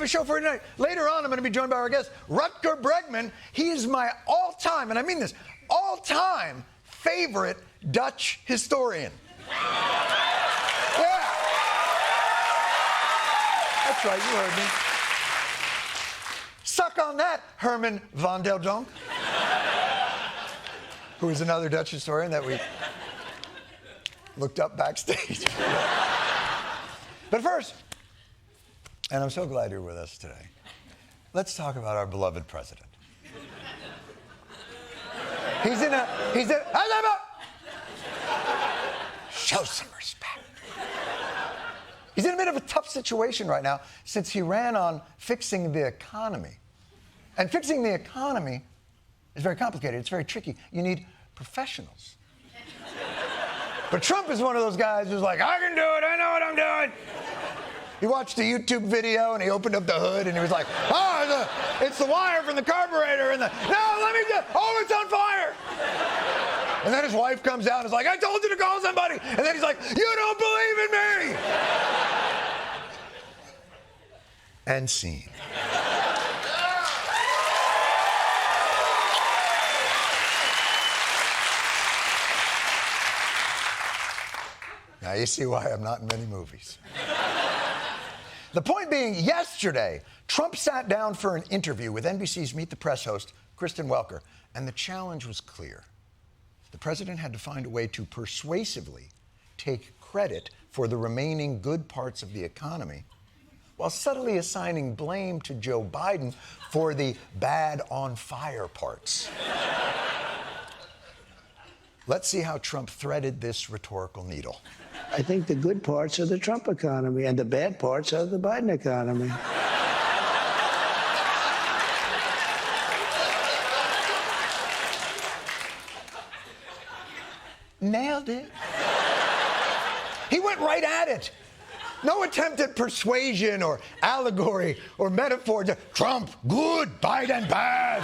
have a show for tonight. Later on, I'm going to be joined by our guest, Rutger Bregman. He is my all-time, and I mean this, all-time favorite Dutch historian. Yeah. That's right, you heard me. Suck on that, Herman van der Donk, who is another Dutch historian that we looked up backstage. But first, and I'm so glad you're with us today, let's talk about our beloved president. Show some respect. He's in a bit of a tough situation right now since he ran on fixing the economy. And fixing the economy is very complicated. It's very tricky. You need professionals. But Trump is one of those guys who's like, I can do it. I know what I'm doing. He watched a YouTube video and he opened up the hood and he was like, oh, it's the wire from the carburetor and it's on fire. And then his wife comes out and is like, I told you to call somebody. And then he's like, you don't believe in me. And scene. Now you see why I'm not in many movies. The point being, yesterday, Trump sat down for an interview with NBC's Meet the Press host, Kristen Welker, and the challenge was clear. The president had to find a way to persuasively take credit for the remaining good parts of the economy while subtly assigning blame to Joe Biden for the bad on fire parts. Let's see how Trump threaded this rhetorical needle. I think the good parts are the Trump economy and the bad parts are the Biden economy. Nailed it. He went right at it. No attempt at persuasion or allegory or metaphor. Trump, good, Biden, bad.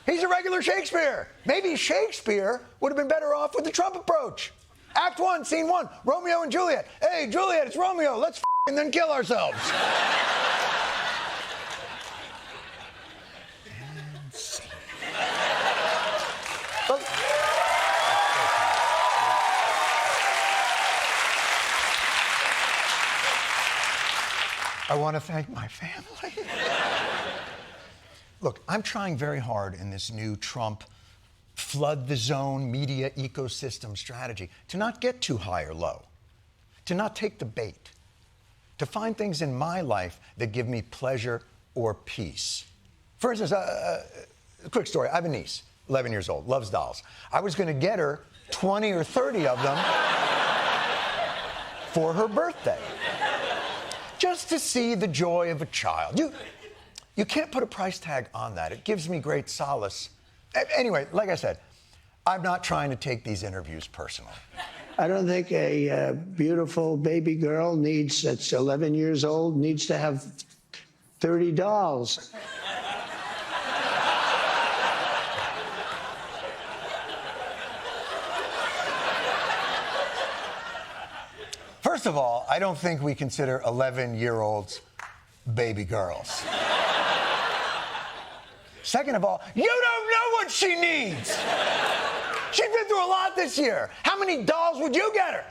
He's a regular Shakespeare. Maybe Shakespeare would have been better off with the Trump approach. Act 1, Scene 1, Romeo and Juliet. Hey, Juliet, it's Romeo. Let's and then kill ourselves. And scene. I want to thank my family. Look, I'm trying very hard in this new Trump flood the zone media ecosystem strategy to not get too high or low, to not take the bait, to find things in my life that give me pleasure or peace. For instance, a quick story. I have a niece, 11 years old, loves dolls. I was going to get her 20 or 30 of them for her birthday, just to see the joy of a child. You can't put a price tag on that. It gives me great solace. Anyway, like I said, I'm not trying to take these interviews personally. I don't think a beautiful baby girl that's 11 years old needs to have 30 dolls. First of all, I don't think we consider 11-year-olds baby girls. Second of all, you don't know what she needs. She's been through a lot this year. How many dolls would you get her?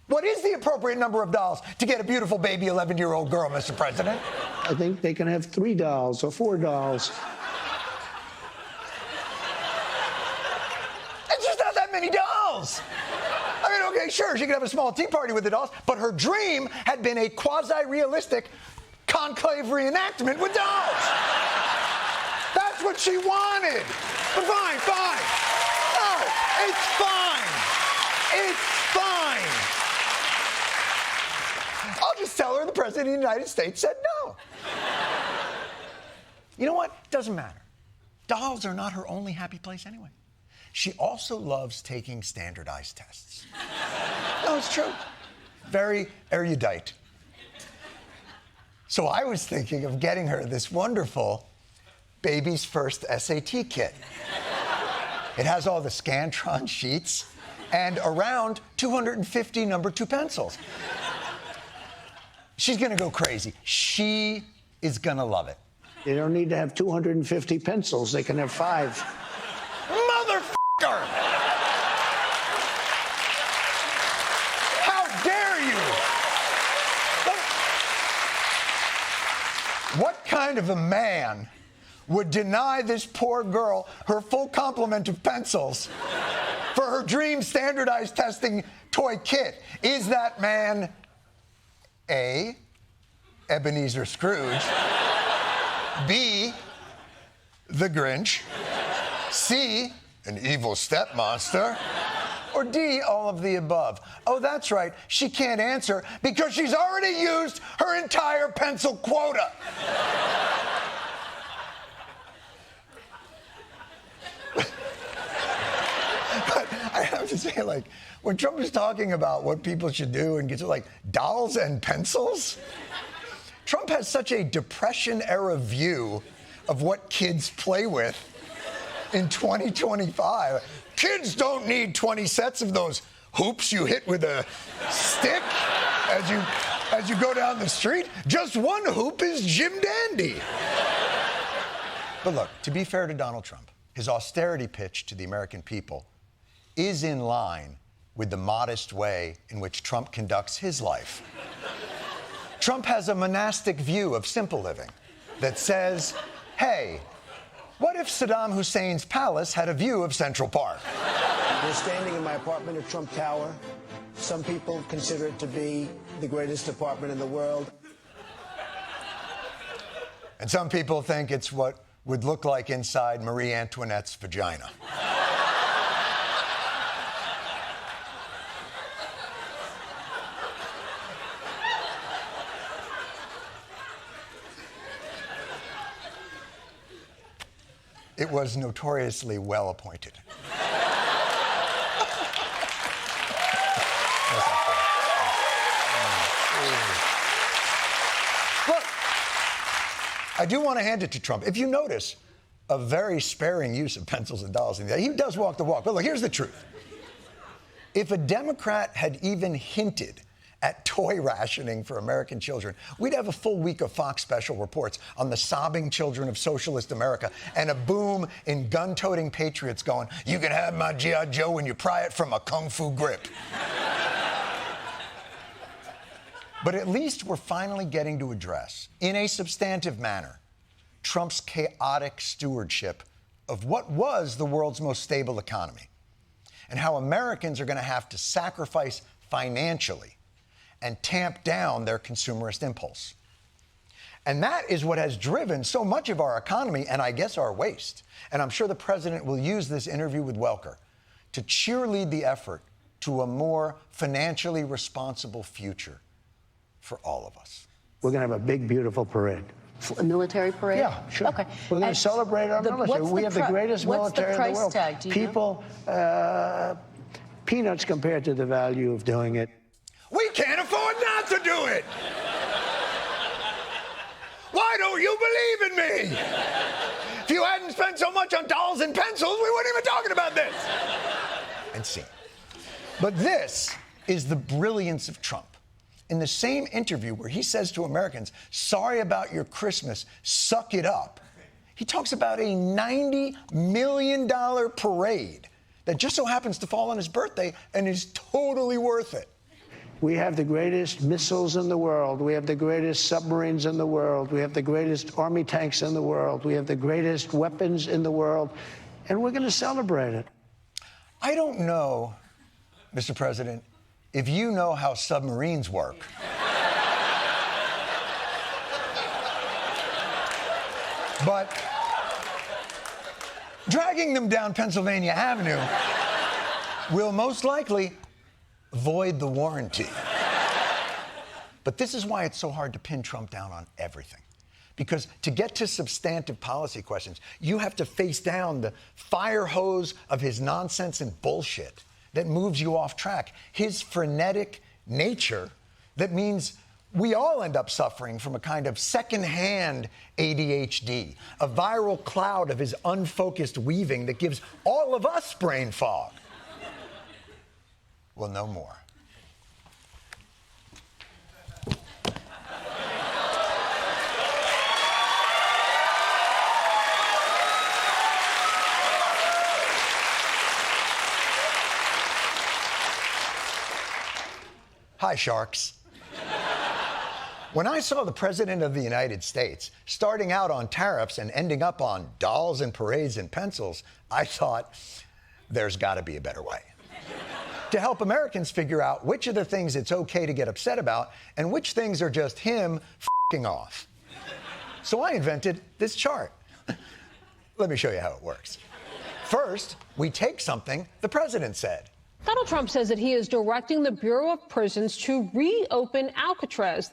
What is the appropriate number of dolls to get a beautiful baby 11-year-old girl, Mr. President? I think they can have 3 dolls or 4 dolls. It's just not that many dolls. I mean, okay, sure, she could have a small tea party with the dolls, but her dream had been a quasi-realistic conclave reenactment with dolls. That's what she wanted. But fine. No, it's fine. It's fine. I'll just tell her the President of the United States said no. You know what? It doesn't matter. Dolls are not her only happy place anyway. She also loves taking standardized tests. No, it's true. Very erudite. So I was thinking of getting her this wonderful Baby's First SAT kit. It has all the Scantron sheets and around 250 number 2 pencils. She's going to go crazy. She is going to love it. They don't need to have 250 pencils. They can have 5. Motherfucker! How dare you? What kind of a man would deny this poor girl her full complement of pencils for her dream standardized testing toy kit? Is that man A, Ebenezer Scrooge, B, the Grinch, C, an evil stepmonster, or D, all of the above? Oh, that's right, she can't answer because she's already used her entire pencil quota. But I have to say, like, when Trump is talking about what people should do and gets like dolls and pencils, Trump has such a Depression-era view of what kids play with in 2025. Kids don't need 20 sets of those hoops you hit with a stick as you go down the street. Just one hoop is Jim Dandy. But look, to be fair to Donald Trump, his austerity pitch to the American people is in line with the modest way in which Trump conducts his life. Trump has a monastic view of simple living that says, hey, what if Saddam Hussein's palace had a view of Central Park? We're standing in my apartment at Trump Tower. Some people consider it to be the greatest apartment in the world. And some people think it's what would look like inside Marie Antoinette's vagina. It was notoriously well appointed. Look, I do want to hand it to Trump. If you notice, a very sparing use of pencils and dolls. He does walk the walk. But look, here's the truth. If a Democrat had even hinted at toy rationing for American children, we'd have a full week of Fox special reports on the sobbing children of socialist America and a boom in gun-toting patriots going, you can have my G.I. Joe when you pry it from a kung fu grip. But at least we're finally getting to address, in a substantive manner, Trump's chaotic stewardship of what was the world's most stable economy, and how Americans are going to have to sacrifice financially and tamp down their consumerist impulse. And that is what has driven so much of our economy, and I guess our waste. And I'm sure the president will use this interview with Welker to cheerlead the effort to a more financially responsible future for all of us. We're going to have a big, beautiful parade. A military parade? Yeah, sure. Okay. We're going to celebrate our military. We have the greatest military in the world. What's the price tag? Do you know? People, peanuts compared to the value of doing it. We can't afford not to do it. Why don't you believe in me? If you hadn't spent so much on dolls and pencils, we wouldn't even be talking about this. And see. But this is the brilliance of Trump. In the same interview where he says to Americans, sorry about your Christmas, suck it up, he talks about a $90 million parade that just so happens to fall on his birthday and is totally worth it. We have the greatest missiles in the world. We have the greatest submarines in the world. We have the greatest army tanks in the world. We have the greatest weapons in the world. And we're going to celebrate it. I don't know, Mr. President, if you know how submarines work. But dragging them down Pennsylvania Avenue will most likely void the warranty. But this is why it's so hard to pin Trump down on everything. Because to get to substantive policy questions, you have to face down the fire hose of his nonsense and bullshit that moves you off track. His frenetic nature that means we all end up suffering from a kind of secondhand ADHD, a viral cloud of his unfocused weaving that gives all of us brain fog. Well, no more. Hi, sharks. When I saw the President of the United States starting out on tariffs and ending up on dolls and parades and pencils, I thought, there's got to be a better way. To help Americans figure out which of the things it's okay to get upset about and which things are just him f***ing off. So I invented this chart. Let me show you how it works. First, we take something the president said. Donald Trump says that he is directing the Bureau of Prisons to reopen Alcatraz.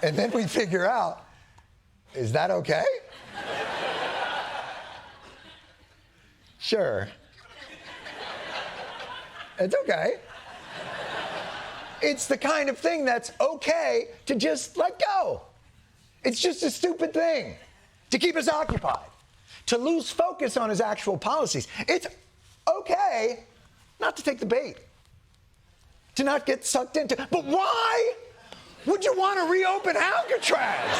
And then we figure out, is that okay? Sure. It's okay. It's the kind of thing that's okay to just let go. It's just a stupid thing to keep us occupied, to lose focus on his actual policies. It's okay not to take the bait, to not get sucked into. But why would you want to reopen Alcatraz?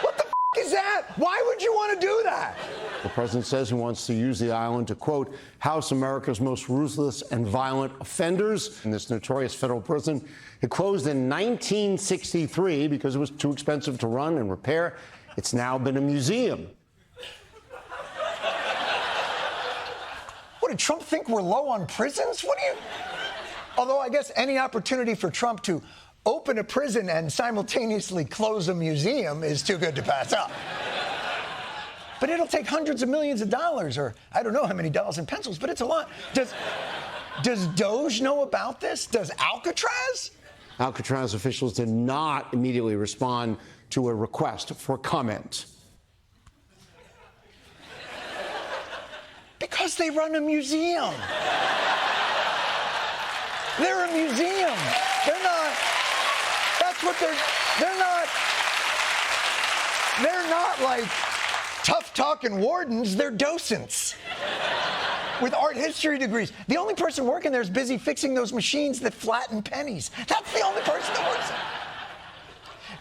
What the is that? Why would you want to do that? The president says he wants to use the island to, quote, house America's most ruthless and violent offenders. In this notorious federal prison, it closed in 1963 because it was too expensive to run and repair. It's now been a museum. What, did Trump think we're low on prisons? What do you... Although I guess any opportunity for Trump to open a prison and simultaneously close a museum is too good to pass up. But it'll take hundreds of millions of dollars, or I don't know how many dolls and pencils, but it's a lot. Does Doge know about this? Does Alcatraz? Alcatraz officials did not immediately respond to a request for comment. Because they run a museum. They're a museum. They're not. That's what they're not like tough talking wardens. They're docents with art history degrees. The only person working there is busy fixing those machines that flatten pennies. That's the only person that works there.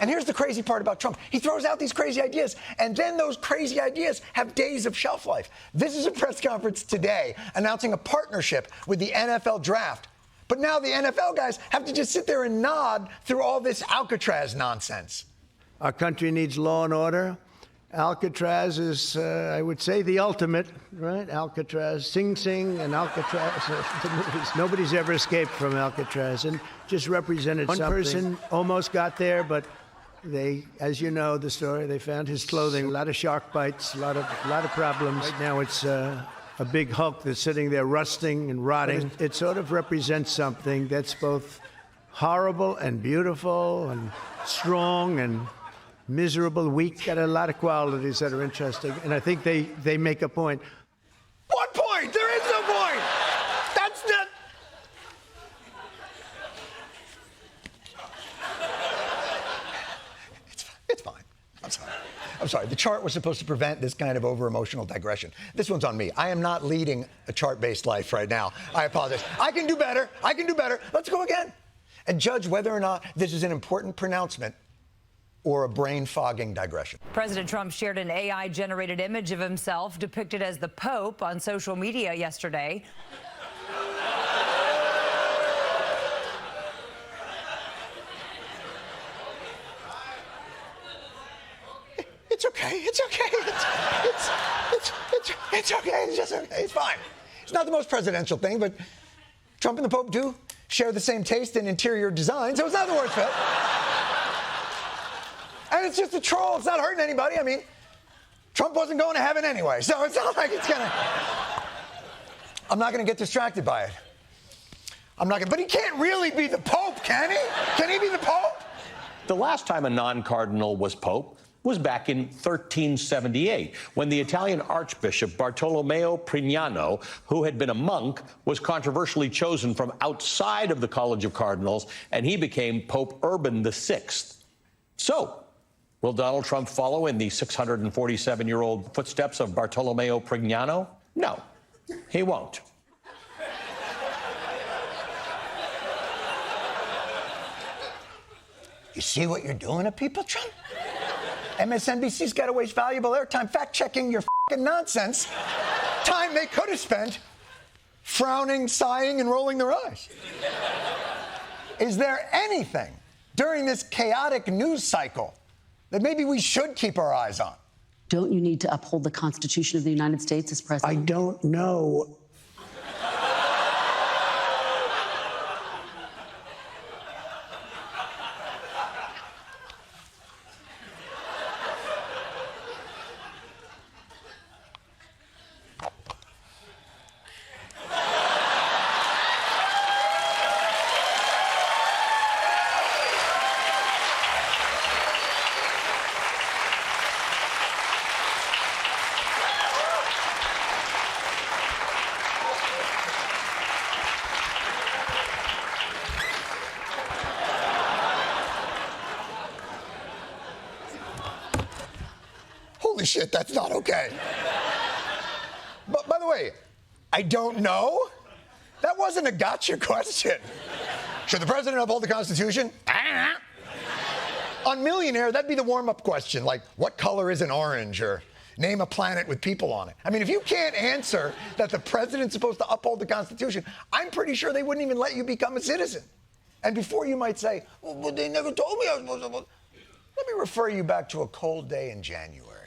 And here's the crazy part about Trump. He throws out these crazy ideas, and then those crazy ideas have days of shelf life. This is a press conference today announcing a partnership with the NFL draft. But now the NFL guys have to just sit there and nod through all this Alcatraz nonsense. Our country needs law and order. Alcatraz is, I would say, the ultimate, right? Alcatraz, Sing Sing and Alcatraz, the movies. Nobody's ever escaped from Alcatraz, and just represented something. One person almost got there, but they, as you know the story, they found his clothing. A lot of shark bites, a lot of problems. Right now it's a big hulk that's sitting there rusting and rotting. It sort of represents something that's both horrible and beautiful and strong and miserable, weak. Got a lot of qualities that are interesting, and I think they make a point. What point? There is no point. That's not... It's fine. I'm sorry. The chart was supposed to prevent this kind of over-emotional digression. This one's on me. I am not leading a chart-based life right now. I apologize. I can do better. Let's go again. And judge whether or not this is an important pronouncement or a brain-fogging digression. President Trump shared an AI-generated image of himself depicted as the Pope on social media yesterday. It's okay. It's okay. It's just okay. It's fine. It's not the most presidential thing, but Trump and the Pope do share the same taste in interior design, so it's not the worst fit. And it's just a troll. It's not hurting anybody. I mean, Trump wasn't going to heaven anyway, so it's not like it's gonna... I'm not gonna get distracted by it. But he can't really be the Pope, can he? Can he be the Pope? The last time a non-cardinal was Pope was back in 1378, when the Italian Archbishop Bartolomeo Prignano, who had been a monk, was controversially chosen from outside of the College of Cardinals, and he became Pope Urban VI. So, will Donald Trump follow in the 647-year-old footsteps of Bartolomeo Prignano? No, he won't. You see what you're doing to people, Trump? MSNBC's got to waste valuable airtime fact-checking your f***ing nonsense Time they could have spent frowning, sighing, and rolling their eyes. Is there anything during this chaotic news cycle that maybe we should keep our eyes on? Don't you need to uphold the Constitution of the United States as I president? don't know. Holy shit, that's not okay. But by the way, I don't know. That wasn't a gotcha question. Should the president uphold the Constitution? On Millionaire, that'd be the warm-up question, like, what color is an orange, or name a planet with people on it. I mean, if you can't answer that the president's supposed to uphold the Constitution, I'm pretty sure they wouldn't even let you become a citizen. And before you might say, well, but they never told me I was supposed to. Let me refer you back to a cold day in January.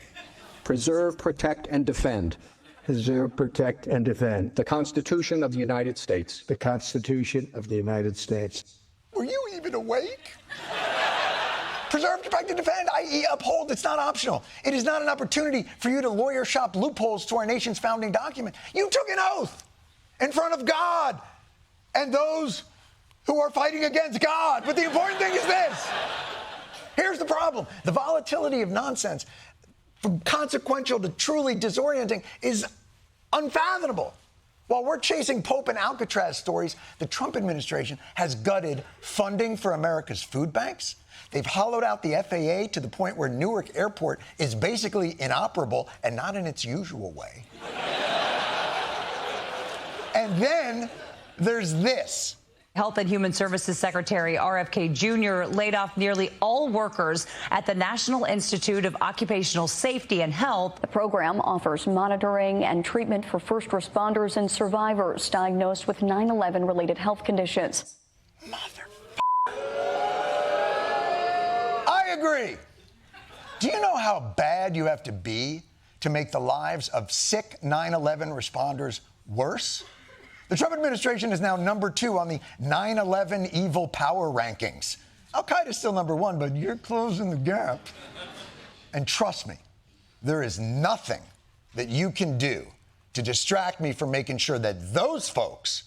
Preserve, protect, and defend. Preserve, protect, and defend. The Constitution of the United States. The Constitution of the United States. Were you even awake? Preserve, protect, and defend, i.e. uphold. It's not optional. It is not an opportunity for you to lawyer shop loopholes to our nation's founding document. You took an oath in front of God and those who are fighting against God. But the important thing is this. Here's the problem. The volatility of nonsense, from consequential to truly disorienting, is unfathomable. While we're chasing Pope and Alcatraz stories, the Trump administration has gutted funding for America's food banks. They've hollowed out the FAA to the point where Newark Airport is basically inoperable and not in its usual way. And then there's this. Health and Human Services Secretary RFK Jr. laid off nearly all workers at the National Institute of Occupational Safety and Health. The program offers monitoring and treatment for first responders and survivors diagnosed with 9/11 related health conditions. I agree. Do you know how bad you have to be to make the lives of sick 9/11 responders worse? The Trump administration is now number 2 on the 9/11 evil power rankings. Al-Qaeda's still number 1, but you're closing the gap. And trust me, there is nothing that you can do to distract me from making sure that those folks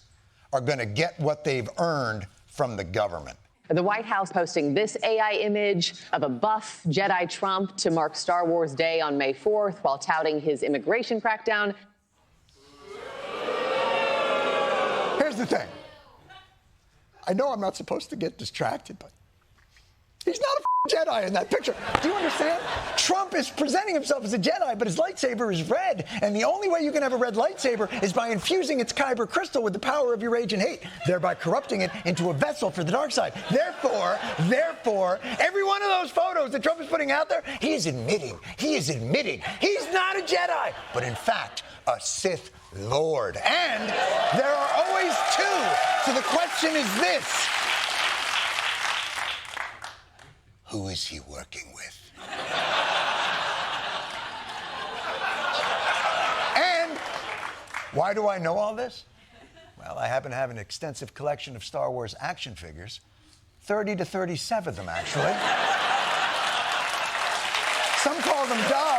are going to get what they've earned from the government. The White House posting this AI image of a buff Jedi Trump to mark Star Wars Day on May 4th while touting his immigration crackdown. Here's the thing. I know I'm not supposed to get distracted, but he's not a Jedi in that picture. Do you understand? Trump is presenting himself as a Jedi, but his lightsaber is red. And the only way you can have a red lightsaber is by infusing its kyber crystal with the power of your rage and hate, thereby corrupting it into a vessel for the dark side. Therefore, every one of those photos that Trump is putting out there, he is admitting he's not a Jedi, but in fact, a Sith Lord. And there are always 2. So the question is this. Who is he working with? And why do I know all this? Well, I happen to have an extensive collection of Star Wars action figures, 30 to 37 of them, actually. Some call them dolls.